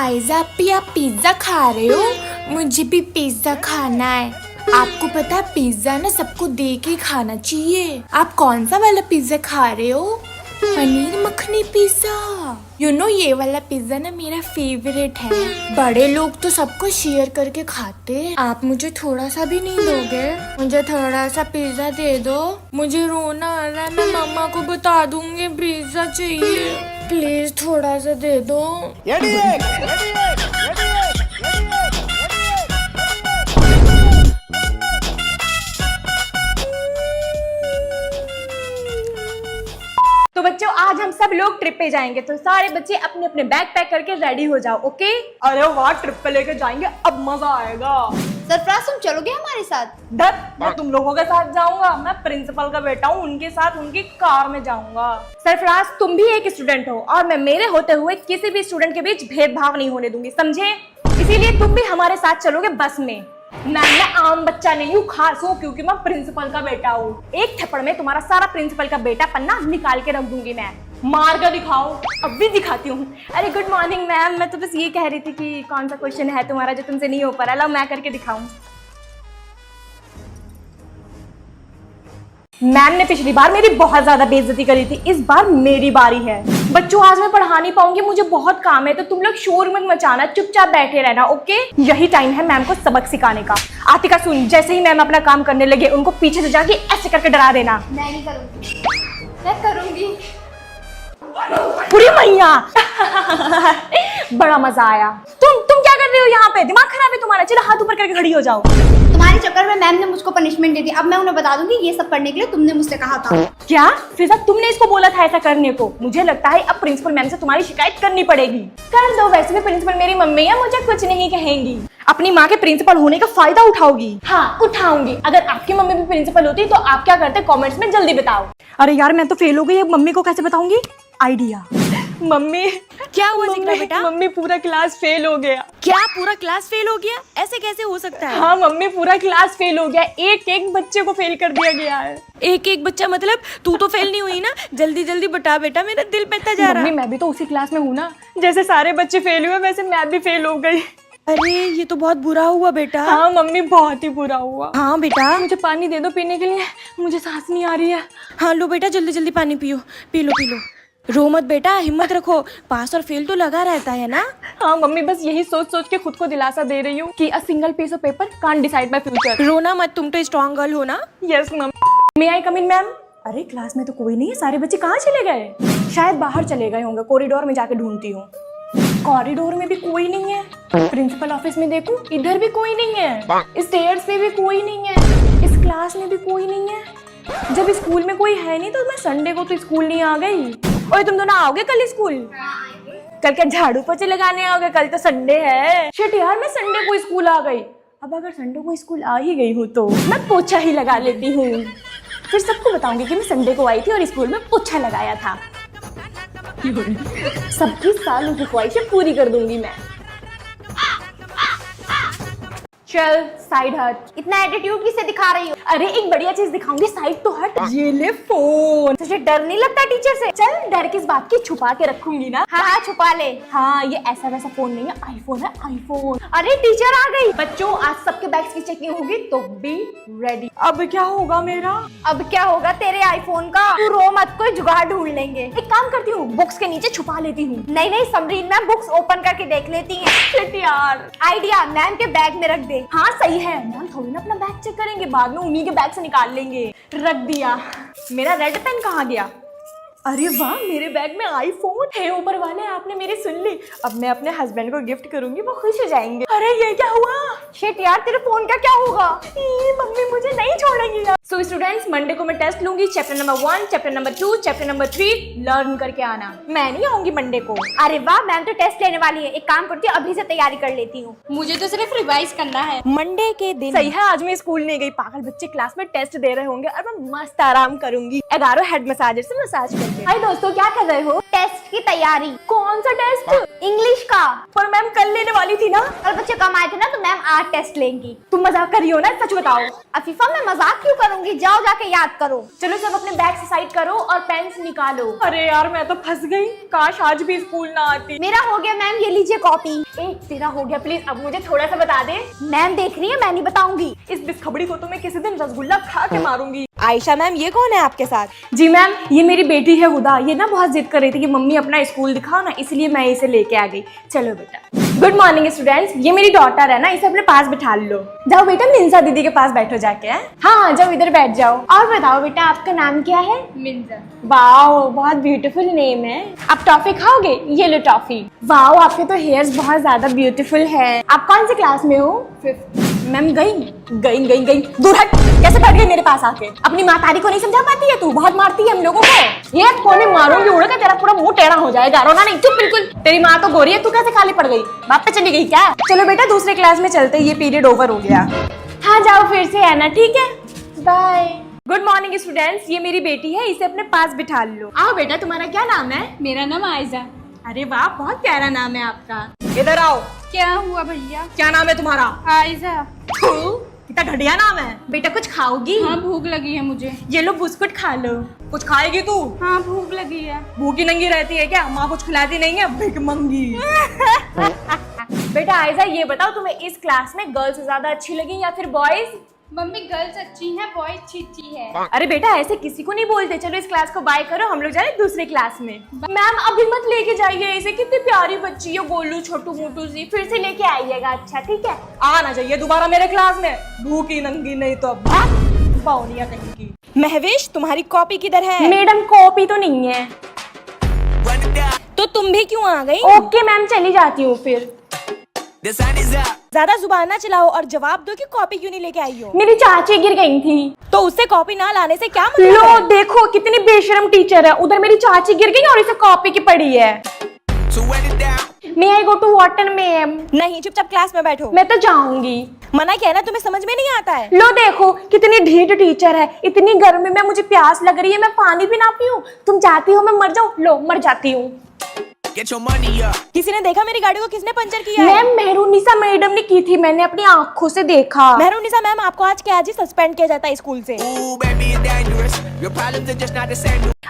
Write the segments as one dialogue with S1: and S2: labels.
S1: आयजा आप पिज्जा खा रहे हो? मुझे भी पिज्जा खाना है। आपको पता है पिज्जा ना सबको दे के खाना चाहिए। आप कौन सा वाला पिज्जा खा रहे हो? पनीर मखनी पिज्जा। ये वाला पिज्जा ना मेरा फेवरेट है। बड़े लोग तो सबको शेयर करके खाते हैं। आप मुझे थोड़ा सा भी नहीं दोगे? मुझे थोड़ा सा पिज्जा दे दो। मुझे रोना आ रहा है, मैं मम्मा को बता दूंगी पिज्जा चाहिए। प्लीज थोड़ा सा दे दो।
S2: तो बच्चों आज हम सब लोग ट्रिप पे जाएंगे, तो सारे बच्चे अपने अपने बैग पैक करके रेडी हो जाओ। ओके? अरे वाह, ट्रिप पे लेके जाएंगे, अब मजा आएगा।
S3: सरफराज तुम चलोगे हमारे साथ?
S2: मैं तुम लोगों के साथ जाऊंगा। मैं प्रिंसिपल का बेटा हूँ, उनके साथ उनकी कार में जाऊंगा। सरफराज तुम भी एक स्टूडेंट हो और मैं मेरे होते हुए किसी भी स्टूडेंट के बीच भेदभाव नहीं होने दूंगी, समझे? इसीलिए तुम भी हमारे साथ चलोगे बस में। मैं आम बच्चा नहीं हूँ, खास हूँ क्योंकि मैं प्रिंसिपल का बेटा हूँ। एक थप्पड़ में तुम्हारा सारा प्रिंसिपल का बेटा पन्ना निकाल के रख दूंगी। मैं मार कर दिखाओ, अब भी दिखाती हूँ। अरे गुड मॉर्निंग मैम, मैं तो बस ये कह रही थी कि कौन सा क्वेश्चन है तुम्हारा जो तुमसे नहीं हो पा रहा। लो मैं करके दिखाऊं। मैम ने पिछली बार मेरी बहुत ज्यादा बेइज्जती करी थी, इस बार मेरी बारी है। बच्चों आज मैं पढ़ा नहीं पाऊंगी, मुझे बहुत काम है, तो तुम लोग शोर मत मचाना, चुपचाप बैठे रहना। ओके? यही टाइम है मैम को सबक सिखाने का। आतिका सुन, जैसे ही मैम अपना काम करने लगे उनको पीछे से जाके ऐसे करके डरा देना।
S3: मैं नहीं करूंगी। मैं करूंगी।
S2: पूरी मैया बड़ा मजा आया। तुम क्या कर रहे हो यहाँ पे? दिमाग खराब है तुम्हारा? चलो हाथ ऊपर करके खड़ी हो जाओ।
S3: तुम्हारे चक्कर में मैम ने मुझको पनिशमेंट दे दी। अब मैं उन्हें बता दूंगी ये सब करने के लिए तुमने मुझसे कहा था।
S2: क्या फिजा तुमने इसको बोला था ऐसा करने को? मुझे लगता है अब प्रिंसिपल मैम से तुम्हारी शिकायत करनी पड़ेगी। कर दो, वैसे भी प्रिंसिपल मेरी मम्मी है, मुझे कुछ नहीं कहेंगी। अपनी माँ के प्रिंसिपल होने का फायदा उठाओगी? हाँ उठाऊंगी। अगर आपकी मम्मी भी प्रिंसिपल होती तो आप क्या करते कॉमेंट्स में जल्दी बताओ। अरे यार मैं तो फेल हो गई, मम्मी को कैसे बताऊंगी? आइडिया। मम्मी
S4: क्या हुआ जिक्र बेटा?
S2: मम्मी पूरा क्लास फेल हो गया।
S4: क्या पूरा क्लास फेल हो गया? ऐसे कैसे हो सकता है?
S2: हाँ मम्मी पूरा क्लास फेल हो गया, एक एक बच्चे को फेल कर दिया गया है।
S4: एक एक बच्चा मतलब तू तो फेल नहीं हुई ना? जल्दी जल्दी बता बेटा, मेरा दिल बहता जा रहा
S2: है। मैं भी तो उसी क्लास में हूँ ना, जैसे सारे बच्चे फेल हुए वैसे मैं भी फेल हो गई।
S4: अरे ये तो बहुत बुरा हुआ बेटा।
S2: हाँ मम्मी बहुत ही बुरा हुआ।
S4: हाँ बेटा
S2: मुझे पानी दे दो पीने के लिए, मुझे सांस नहीं आ रही है।
S4: हाँ लो बेटा जल्दी जल्दी पानी पियो, पी लो पी लो। रो मत बेटा, हिम्मत रखो, पास और फेल तो लगा रहता है ना।
S2: हाँ मम्मी बस यही सोच सोच के खुद को दिलासा दे रही हूँ कि a single piece of paper can't decide my future.
S4: रोना मत, तुम तो स्ट्रॉन्ग गर्ल हो ना।
S2: Yes ma'am. May I come in ma'am? अरे क्लास में तो कोई नहीं है, सारे बच्चे कहाँ चले गए? शायद बाहर चले गए होंगे, कॉरिडोर में जाके ढूंढती हूँ। कॉरिडोर में भी कोई नहीं है, प्रिंसिपल ऑफिस में देखूं इधर भी कोई नहीं है, स्टेयर्स पे भी कोई नहीं है, इस क्लास में भी कोई नहीं है। जब स्कूल में कोई है नहीं तो मैं संडे को तो स्कूल नहीं आ गई। ओए तुम दोनों आओगे कल स्कूल? कल क्या झाड़ू पोछे लगाने आओगे? कल तो संडे है। शिट यार मैं संडे को स्कूल आ गई। अब अगर संडे को स्कूल आ ही गई हूँ तो मैं पोछा ही लगा लेती हूँ, फिर सबको बताऊंगी कि मैं संडे को आई थी और स्कूल में पोछा लगाया था। सबकी सालों की ख्वाहिशें पूरी कर दूंगी मैं। चल साइड हट।
S3: इतना एटीट्यूड किसे दिखा रही हो?
S2: अरे एक बढ़िया चीज दिखाऊंगी, साइड तो हट। ये ले फोन। तुझे डर नहीं लगता टीचर से? चल डर किस बात की, छुपा के रखूंगी ना।
S3: हाँ हाँ छुपा ले।
S2: हाँ ये ऐसा वैसा फोन नहीं है, आईफोन है आईफोन।
S3: अरे टीचर आ गई।
S2: बच्चों आज सबके बैग्स की चेकिंग होगी तो बी रेडी। अब क्या होगा मेरा?
S3: अब क्या होगा तेरे आईफोन का? तू रो मत, कोई जुगाड़ ढूंढ लेंगे।
S2: एक काम करती हूँ, बुक्स के नीचे छुपा लेती हूँ।
S3: नहीं समरीन मैम बुक्स ओपन करके देख लेती हैं।
S2: शिट यार।
S3: आइडिया, मैम के बैग में रख दे।
S2: हाँ सही है, मैम थोड़ी ना अपना बैग चेक करेंगे, बाद में उन्हीं के बैग से निकाल लेंगे। रख दिया। मेरा रेड पेन कहाँ गया? अरे वाह मेरे बैग में आईफोन है। ऊपर वाले आपने मेरी सुन ली, अब मैं अपने हस्बैंड को गिफ्ट करूंगी, वो खुश हो जाएंगे। अरे ये क्या हुआ?
S3: शिट यार तेरे फोन का क्या होगा?
S2: मम्मी मुझे नहीं छोड़ेंगी यार। सो स्टूडेंट्स मंडे को मैं टेस्ट लूंगी, chapter number 1, chapter number 2, chapter number 3 learn करके आना। मैं नहीं आऊंगी मंडे को।
S3: अरे वाह मैम तो टेस्ट लेने वाली है, एक काम करती हूँ अभी से तैयारी कर लेती हूँ।
S4: मुझे तो सिर्फ रिवाइज करना है। मंडे के दिन
S2: सही है, आज मैं स्कूल नहीं गई। पागल बच्चे क्लास में टेस्ट दे रहे होंगे और मैं मस्त आराम करूंगी। 11 हेड मसाजर से मसाज करके। हाय दोस्तों, क्या कर रहे हो?
S3: टेस्ट की तैयारी।
S2: कौन सा टेस्ट?
S3: इंग्लिश का।
S2: पर मैम कल लेने वाली थी ना।
S3: कल बच्चे कम आए थे ना, तो मैम आज टेस्ट लेंगी।
S2: तुम मजाक कर रही हो ना, सच बताओ।
S3: अफीफा, मैं मजाक क्यों करूंगी? जाओ जाके याद करो।
S2: चलो सब अपने बैग से साइड करो और पेन्स निकालो। अरे यार, मैं तो फंस गई। काश आज भी स्कूल ना आती।
S3: मेरा हो गया मैम, ये लीजिए कॉपी।
S2: तेरा हो गया, प्लीज अब मुझे थोड़ा सा बता दे।
S3: मैम देख रही है, मैं नहीं बताऊंगी।
S2: इस बिस्खबड़ी को तो मैं किसी दिन रसगुल्ला खा के मारूंगी।
S4: आयशा मैम, ये कौन है आपके साथ?
S2: जी मैम, ये मेरी बेटी है हुदा। ये ना बहुत जिद कर रही थी कि मम्मी अपना स्कूल दिखाओ ना, इसलिए मैं इसे लेके आ गई। चलो बेटा। गुड मॉर्निंग स्टूडेंट्स, ये मेरी डॉटर है ना, इसे अपने पास बिठा लो। जाओ बेटा, मिंजा दीदी के पास बैठो जाके। हाँ जाओ, इधर बैठ जाओ। और बताओ बेटा, आपका नाम क्या है?
S3: मिंजा।
S2: वाओ, बहुत ब्यूटीफुल नेम है। आप टॉफी खाओगे? ये लो टॉफी। वाओ, आपके तो हेयर्स बहुत ज्यादा ब्यूटीफुल है। आप कौन से क्लास में हो? 5th। मैम गई दूर हट। कैसे बैठ गई मेरे पास आके? अपनी माँ तारी को नहीं समझा पाती है तू? बहुत मारती है हम लोगों को। ये कोने मारूंगी, उड़ के तेरा पूरा मुंह टेढ़ा हो जाएगा। रोना नहीं, चुप बिल्कुल। तेरी माँ तो गोरी है, तू कैसे काली पड़ गई? बाप पे चली गई क्या? चलो बेटा, दूसरे क्लास में चलते, ये पीरियड ओवर हो गया। हाँ जाओ फिर से, है ना? ठीक है, बाय। गुड मॉर्निंग स्टूडेंट्स, ये मेरी बेटी है, इसे अपने पास बिठा लो। आओ बेटा, तुम्हारा क्या नाम है?
S3: मेरा नाम आयजा।
S2: अरे वाह, बहुत प्यारा नाम है आपका। इधर आओ।
S3: क्या हुआ भैया?
S2: क्या नाम है तुम्हारा?
S3: आयजा।
S2: कितना घटिया नाम है। बेटा कुछ खाओगी?
S3: हाँ, भूख लगी है मुझे।
S2: ये लो बिस्कुट खा लो। कुछ खाएगी तू?
S3: हाँ, भूख लगी है।
S2: भूखी नंगी रहती है क्या? माँ कुछ खिलाती नहीं है, भिखमंगी। बेटा आयजा, ये बताओ तुम्हें इस क्लास में गर्ल्स ज्यादा अच्छी लगी या फिर बॉयज?
S3: मम्मी, गर्ल्स अच्छी हैं, बॉयज चीची है।
S2: अरे बेटा, ऐसे किसी को नहीं बोलते। चलो इस क्लास को बाय करो, हम लोग जा रहे हैं दूसरे क्लास में। मैम अभी मत लेके जाइए इसे, कितनी प्यारी बच्ची है, गोलू छोटू मोटू सी। फिर से लेके आइएगा, अच्छा ठीक है? आना चाहिए दोबारा मेरे क्लास में। भूखी नंगी नहीं तो बाउनिया कहीं की।
S4: महवेश, तुम्हारी कॉपी किधर है?
S2: मैडम कॉपी तो नहीं है।
S4: तो तुम भी क्यों आ गई?
S2: ओके मैम, चली जाती हूँ फिर।
S4: ज्यादा जुबान ना चलाओ और जवाब दो कि कॉपी क्यों नहीं लेके आई हो।
S2: मेरी चाची गिर गई थी।
S4: तो उससे कॉपी ना लाने से क्या मतलब
S2: लो
S4: है?
S2: देखो कितनी बेशरम टीचर है। उधर मेरी चाची गिर गई और इसे कॉपी की पड़ी है। May I go to water ma'am?
S4: नहीं, चुपचाप क्लास में बैठो।
S2: मैं तो जाऊंगी।
S4: मना किया ना, तुम्हें समझ में नहीं आता है।
S2: लो देखो कितनी ढीठ टीचर है। इतनी गर्मी में मुझे प्यास लग रही है, मैं पानी भी ना पीऊं? तुम जाती हो मैं मर जाऊं? लो मर जाती हूँ।
S4: किसी ने देखा मेरी गाड़ी को किसने पंचर किया है?
S2: मैम मेहरुनिसा मैडम ने की थी, मैंने अपनी आंखों से देखा।
S4: मेहरुनिसा मैम, आपको आज के आज ही सस्पेंड किया जाता है स्कूल से।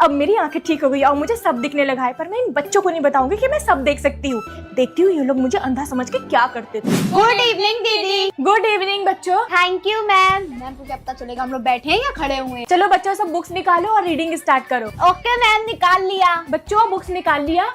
S2: अब मेरी आंखें ठीक हो गई और मुझे सब दिखने लगा है, पर मैं इन बच्चों को नहीं बताऊंगी कि मैं सब देख सकती हूँ। देखती हूँ ये लोग मुझे अंधा समझ के क्या करते थे।
S3: गुड इवनिंग दीदी।
S2: गुड इवनिंग बच्चों।
S3: Thank you ma'am. मैम को क्या पता चलेगा हम लोग बैठे हैं या खड़े हुए हैं?
S2: चलो बच्चों, सब बुक्स निकालो और रीडिंग स्टार्ट करो।
S3: ओके मैम, निकाल लिया।
S2: बच्चों बुक्स निकाल लिया?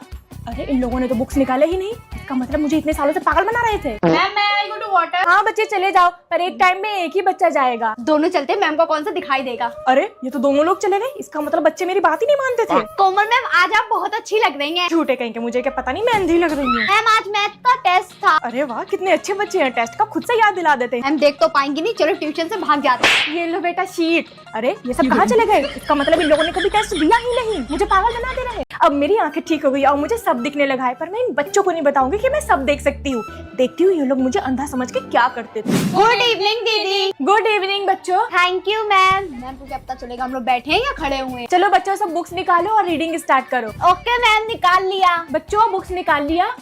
S2: अरे इन लोगों ने तो बुक्स निकाले ही नहीं। इसका मतलब मुझे इतने सालों से पागल बना रहे थे।
S3: मैम, मैं आई गो टू वाटर।
S2: हाँ बच्चे चले जाओ, पर एक टाइम में एक ही बच्चा जाएगा।
S3: दोनों चलते, मैम को कौन सा दिखाई देगा?
S2: अरे ये तो दोनों लोग चले गए, इसका मतलब बच्चे मेरी बात ही नहीं मानते थे।
S3: कोमल मैम, आज आप बहुत अच्छी लग रही हैं।
S2: झूठे कहीं के, मुझे क्या पता नहीं मैं अंधी लग रही हूँ।
S3: मैम, आज मैथ का टेस्ट था।
S2: अरे वाह, कितने अच्छे बच्चे हैं, टेस्ट का खुद से याद दिला देते हैं।
S3: मैम देख तो पाएंगी नहीं, चलो ट्यूशन से भाग जाते हैं।
S2: ये लो बेटा शीट। अरे ये सब कहाँ चले गए? इसका मतलब इन लोगों ने कभी टेस्ट दिया ही नहीं, मुझे पागल बना दे रहे। अब मेरी आंखें ठीक हो गई और मुझे सब दिखने लगा है, पर मैं इन बच्चों को नहीं बताऊंगी कि मैं सब देख सकती हूँ। देखती हूँ ये लोग मुझे अंधा समझ के क्या करते थे।
S3: गुड इवनिंग दीदी।
S2: गुड इवनिंग बच्चों।
S3: Thank you ma'am. मैम को क्या पता चलेगा हम लोग बैठे हैं या खड़े हुए हैं?
S2: चलो बच्चों, सब बुक्स निकालो और रीडिंग स्टार्ट करो।
S3: ओके मैम, निकाल लिया।
S2: बच्चों बुक्स निकाल लिया?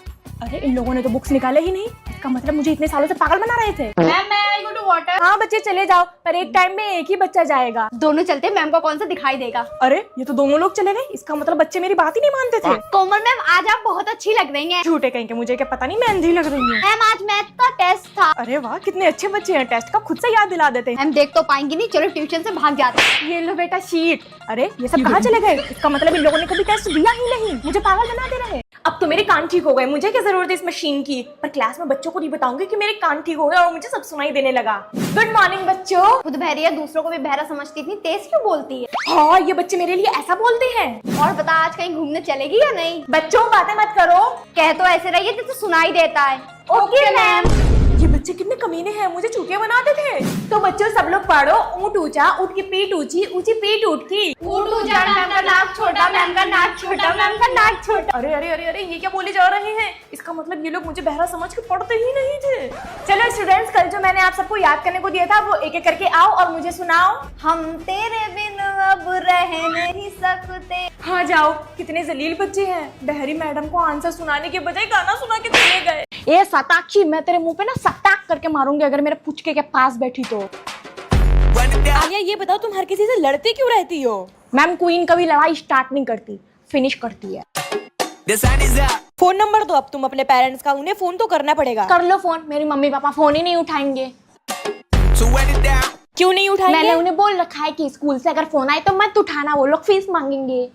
S2: अरे इन लोगों ने तो बुक्स निकाले ही नहीं, इसका मतलब मुझे इतने सालों से पागल बना रहे थे।
S3: मैम, मैं आई गो टू वाटर।
S2: हाँ बच्चे चले जाओ, पर एक टाइम में एक ही बच्चा जाएगा।
S3: दोनों चलते, मैम को कौन सा दिखाई देगा?
S2: अरे ये तो दोनों लोग चले गए, इसका मतलब बच्चे मेरी बात ही नहीं मानते थे।
S3: कोमल मैम, आज आप बहुत अच्छी लग रही हैं।
S2: झूठे कहीं के, मुझे क्या पता नहीं मैं अंधी लग रही हूँ।
S3: मैम, आज मैथ का टेस्ट था।
S2: अरे वाह, कितने अच्छे बच्चे हैं, टेस्ट का खुद से याद दिला देते हैं।
S3: मैम देख तो पाएंगी नहीं, चलो ट्यूशन से भाग जाते हैं।
S2: ये लो बेटा शीट। अरे ये सब कहाँ चले गए? इसका मतलब इन लोगों ने कभी टेस्ट दिया ही नहीं, मुझे पागल बना दे रहे। अब तो मेरे कान ठीक हो गए, मुझे क्या जरूरत है इस मशीन की? पर क्लास में बच्चों को नहीं बताऊंगी कि मेरे कान ठीक हो गए और मुझे सब सुनाई देने लगा। गुड मॉर्निंग बच्चों।
S3: खुद बहरी है, दूसरों को भी बहरा समझती, इतनी तेज क्यों बोलती है?
S2: हाँ ये बच्चे मेरे लिए ऐसा बोलते हैं।
S3: और बता, आज कहीं घूमने चलेगी या नहीं?
S2: बच्चों बातें मत करो।
S3: कह तो ऐसे रहिए जैसे सुनाई देता है। Okay ma'am.
S2: ये बच्चे कितने कमीने हैं, मुझे चूतिया बनाते थे। तो बच्चों सब लोग पढ़ो। ऊंट ऊंचा, ऊंट की पीठ ऊंची, ऊंची पीठ ऊंट की।
S3: ऊंट ऊंचा, मैम का नाक छोटा, मैम का नाक छोटा, मैम का नाक छोटा।
S2: अरे अरे अरे अरे, ये क्या बोले जा रहे हैं? इसका मतलब ये लोग मुझे बहरा समझ के पढ़ते ही नहीं थे। चलो स्टूडेंट्स, कल जो मैंने आप सबको याद करने को दिया था वो एक एक करके आओ और मुझे सुनाओ।
S3: हम तेरे बिन अब रह नहीं सकते।
S2: हाँ जाओ, कितने जलील बच्चे हैं। बहरी मैडम को आंसर सुनाने के बजाय गाना सुना के चले गए। ए सताक्षी, मैं तेरे मुंह पे ना सटाक करके मारूंगी अगर मेरे पुचके के पास बैठी तो।
S4: आलिया ये बताओ तुम हर किसी से लड़ती क्यों रहती हो?
S2: मैम क्वीन कभी लड़ाई स्टार्ट नहीं करती, फिनिश करती है।
S4: फोन नंबर दो अब तुम अपने पेरेंट्स का, उन्हें फोन तो करना पड़ेगा।
S2: कर लो फोन, मेरी मम्मी पापा फोन ही नहीं उठाएंगे।
S4: क्यों नहीं उठाएंगे?
S2: मैंने उन्हें बोल रखा है कि स्कूल से अगर फोन आए तो मत उठाना, वो लोग फीस मांगेंगे।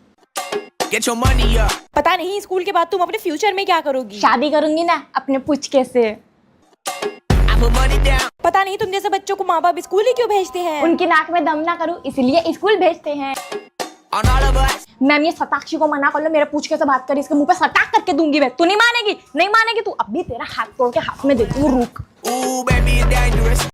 S4: पता नहीं स्कूल के बाद तुम अपने फ्यूचर में क्या करोगी।
S2: शादी करूंगी ना अपने पुचके से।
S4: पता नहीं तुम जैसे बच्चों को माँ बाप स्कूल ही क्यों भेजते हैं।
S2: उनकी नाक में दम ना करूं इसलिए स्कूल भेजते हैं। मैम ये सताक्षी को मना कर लो, मेरे पूछके से बात करी, इसके मुंह पे सटाक करके दूंगी मैं। तू नहीं मानेगी, नहीं मानेगी तू। अभी तेरा हाथ तोड़ के हाथ में देती हूँ, रुक।